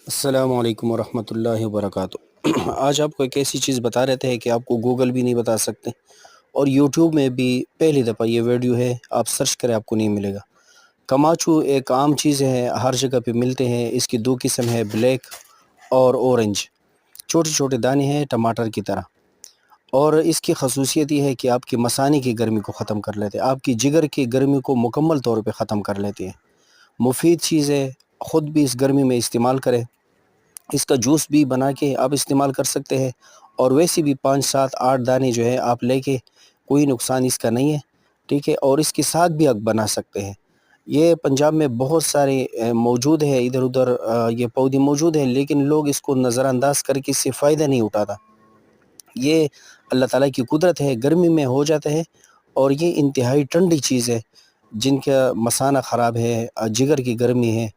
السلام علیکم ورحمۃ اللہ وبرکاتہ۔ آج آپ کو ایک ایسی چیز بتا رہے تھے کہ آپ کو گوگل بھی نہیں بتا سکتے، اور یوٹیوب میں بھی پہلی دفعہ یہ ویڈیو ہے، آپ سرچ کریں آپ کو نہیں ملے گا۔ کماچو ایک عام چیز ہے، ہر جگہ پہ ملتے ہیں۔ اس کی دو قسم ہے، بلیک اور اورنج۔ چھوٹے چھوٹے دانے ہیں ٹماٹر کی طرح، اور اس کی خصوصیت یہ ہے کہ آپ کی مثانے کی گرمی کو ختم کر لیتے ہیں، آپ کی جگر کی گرمی کو مکمل طور پہ ختم کر لیتے ہیں۔ مفید چیز ہے، خود بھی اس گرمی میں استعمال کریں۔ اس کا جوس بھی بنا کے آپ استعمال کر سکتے ہیں، اور ویسے بھی 5 7 8 دانے جو ہے آپ لے کے، کوئی نقصان اس کا نہیں ہے، ٹھیک ہے۔ اور اس کے ساتھ بھی آپ بنا سکتے ہیں۔ یہ پنجاب میں بہت سارے موجود ہے، ادھر ادھر یہ پودے موجود ہیں، لیکن لوگ اس کو نظر انداز کر کے اس سے فائدہ نہیں اٹھاتا۔ یہ اللہ تعالیٰ کی قدرت ہے، گرمی میں ہو جاتا ہے، اور یہ انتہائی ٹھنڈی چیز ہے۔ جن کا مثانہ خراب ہے، جگر کی گرمی ہے،